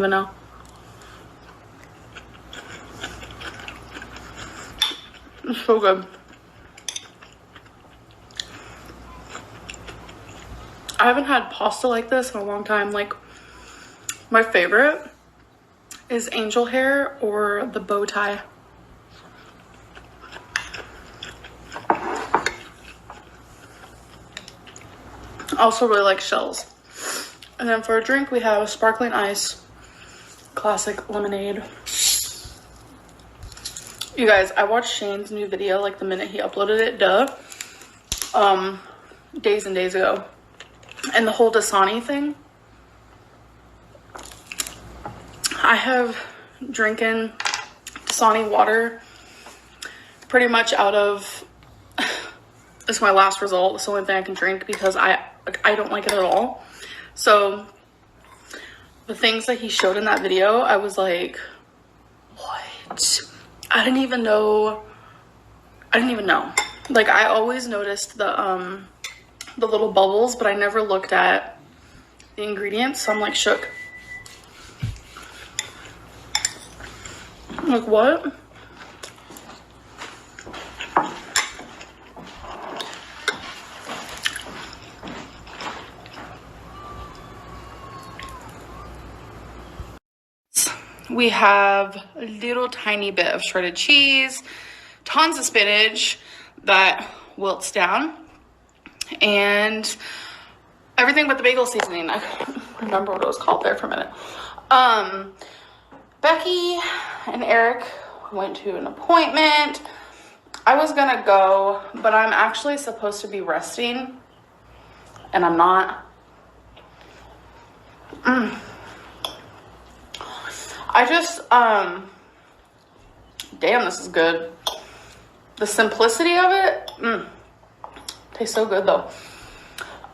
even know. It's so good. I haven't had pasta like this in a long time. Like, my favorite is angel hair or the bow tie. I also really like shells. And then for a drink, we have sparkling ice, classic lemonade. You guys, I watched Shane's new video like the minute he uploaded it, days and days ago. And the whole Dasani thing. I have drinking Dasani water pretty much out of, this is my last result. It's the only thing I can drink because I don't like it at all. So the things that he showed in that video, I was like, what? I didn't even know. Like, I always noticed the little bubbles, but I never looked at the ingredients, so I'm like shook. Like, what? We have a little tiny bit of shredded cheese, tons of spinach that wilts down, and everything but the bagel seasoning. I can't remember what it was called there for a minute. Becky and Eric went to an appointment. I was gonna go, but I'm actually supposed to be resting, and I'm not. I just, damn, this is good. The simplicity of it, tastes so good though.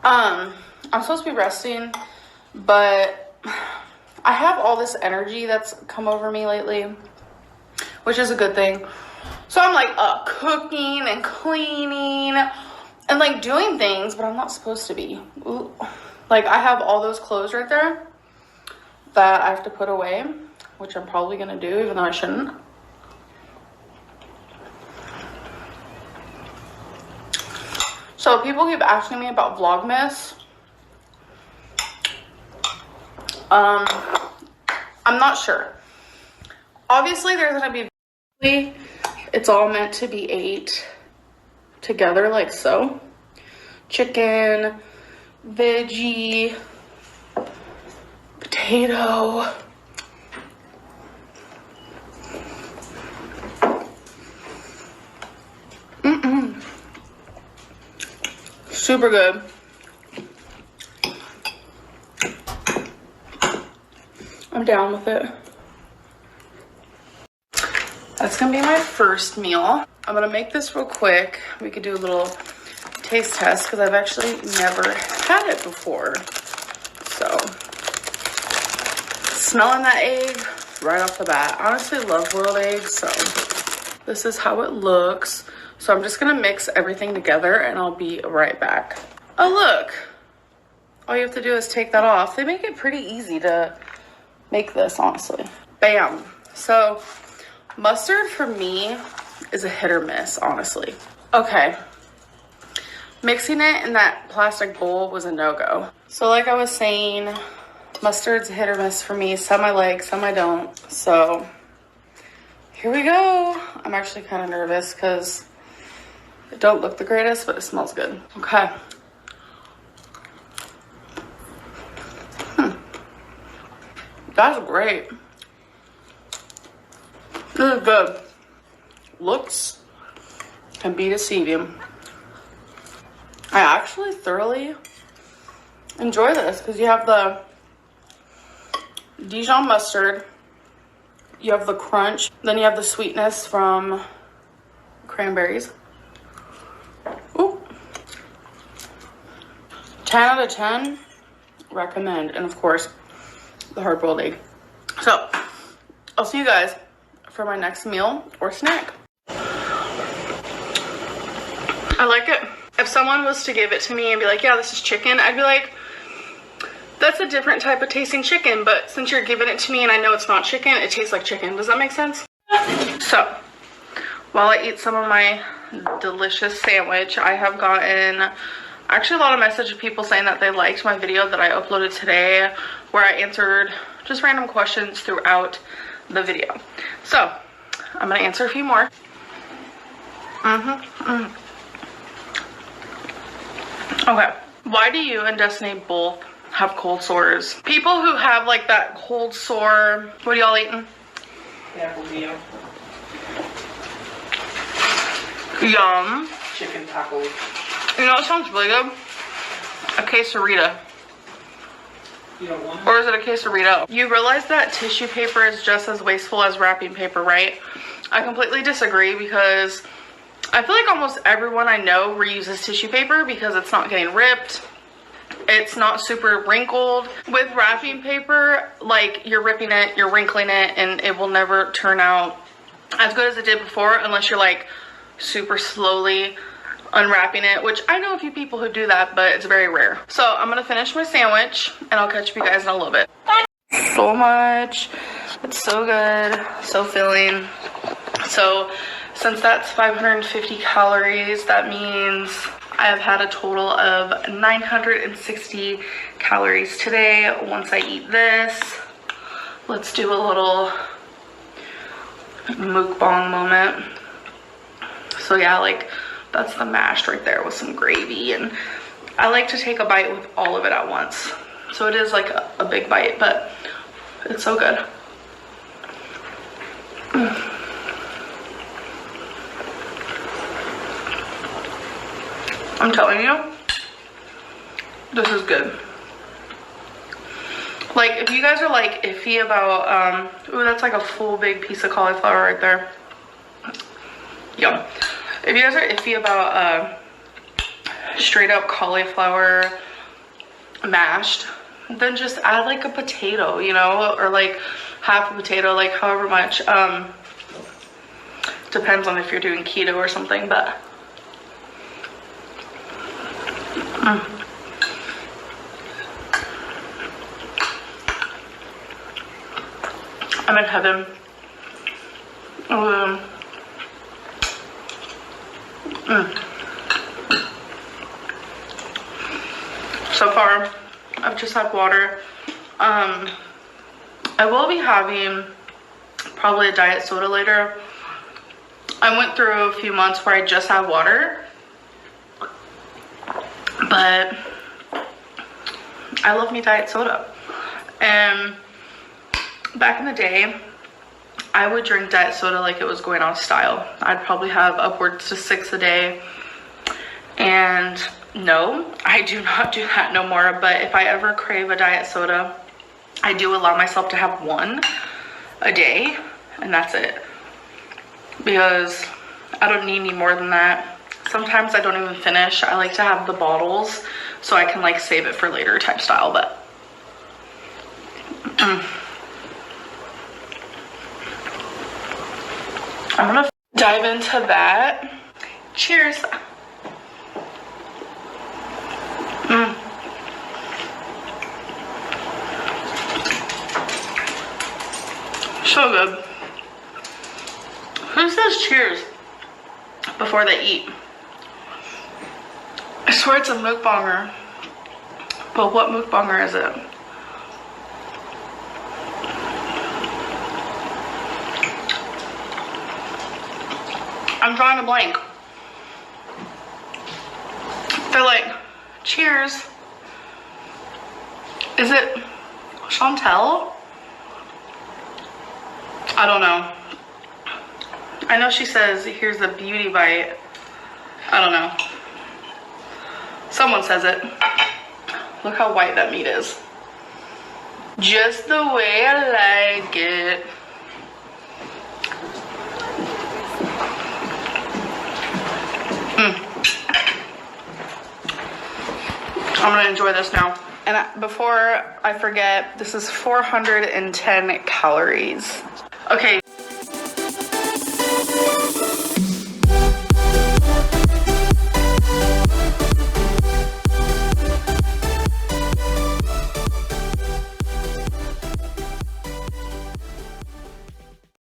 I'm supposed to be resting, but I have all this energy that's come over me lately, which is a good thing. So I'm like cooking and cleaning and like doing things, but I'm not supposed to be. Ooh. Like, I have all those clothes right there that I have to put away, which I'm probably gonna do, even though I shouldn't. So people keep asking me about Vlogmas. I'm not sure. Obviously, there's gonna be, it's all meant to be ate together like so. Chicken, veggie, potato. Super good. I'm down with it. That's gonna be my first meal. I'm gonna make this real quick. We could do a little taste test because I've actually never had it before. So, smelling that egg right off the bat. I honestly love boiled eggs, so this is how it looks. So I'm just gonna mix everything together and I'll be right back. Oh, look. All you have to do is take that off. They make it pretty easy to make this, honestly. Bam. So mustard for me is a hit or miss, honestly. Okay. Mixing it in that plastic bowl was a no-go. So like I was saying, mustard's a hit or miss for me. Some I like, some I don't. So here we go. I'm actually kind of nervous because it don't look the greatest, but it smells good. Okay. That's great. This is good. Looks can be deceiving. I actually thoroughly enjoy this because you have the Dijon mustard, you have the crunch, then you have the sweetness from cranberries. Ooh. 10 out of 10, recommend. And of course, the hard-boiled egg. So, I'll see you guys for my next meal or snack. I like it. If someone was to give it to me and be like, yeah, this is chicken, I'd be like, That's a different type of tasting chicken, but since you're giving it to me and I know it's not chicken, it tastes like chicken. Does that make sense? So, while I eat some of my delicious sandwich, I have gotten actually a lot of messages of people saying that they liked my video that I uploaded today where I answered just random questions throughout the video. So, I'm going to answer a few more. Okay. Why do you and Destiny both have cold sores? People who have like that cold sore, what are y'all eating? Applebee's. Yum. Chicken tacos. You know, it sounds really good. A quesarito. You don't want it? Or is it a quesarito? You realize that tissue paper is just as wasteful as wrapping paper, right? I completely disagree because I feel like almost everyone I know reuses tissue paper because it's not getting ripped. It's not super wrinkled. With wrapping paper, like you're ripping it, you're wrinkling it, and it will never turn out as good as it did before unless you're like super slowly unwrapping it, which I know a few people who do that, but it's very rare. So I'm gonna finish my sandwich and I'll catch you guys in a little bit. So much. It's so good, so filling. So since that's 550 calories, that means I have had a total of 960 calories today. Once I eat this, let's do a little mukbang moment. So yeah, like that's the mashed right there with some gravy, and I like to take a bite with all of it at once. So it is like a big bite, but it's so good. I'm telling you, this is good. Like, if you guys are like iffy about, ooh, that's like a full big piece of cauliflower right there. Yum. If you guys are iffy about straight up cauliflower mashed, then just add like a potato, you know, or like half a potato, like however much. Depends on if you're doing keto or something, but I'm in heaven. So far, I've just had water. I will be having probably a diet soda later. I went through a few months where I just had water, but I love me diet soda. And back in the day, I would drink diet soda like it was going out of style. I'd probably have upwards to 6 a day. And no, I do not do that no more. But if I ever crave a diet soda, I do allow myself to have 1 a day, and that's it. Because I don't need any more than that. Sometimes I don't even finish. I like to have the bottles so I can like save it for later type style, but I'm gonna dive into that. Cheers. So good. Who says cheers before they eat? I swear it's a mukbanger, but what mukbanger is it? I'm drawing a blank. They're like, cheers. Is it Chantel? I don't know. I know she says, here's a beauty bite. I don't know. Someone says it. Look how white that meat is. Just the way I like it. I'm gonna enjoy this now. And before I forget, this is 410 calories. Okay,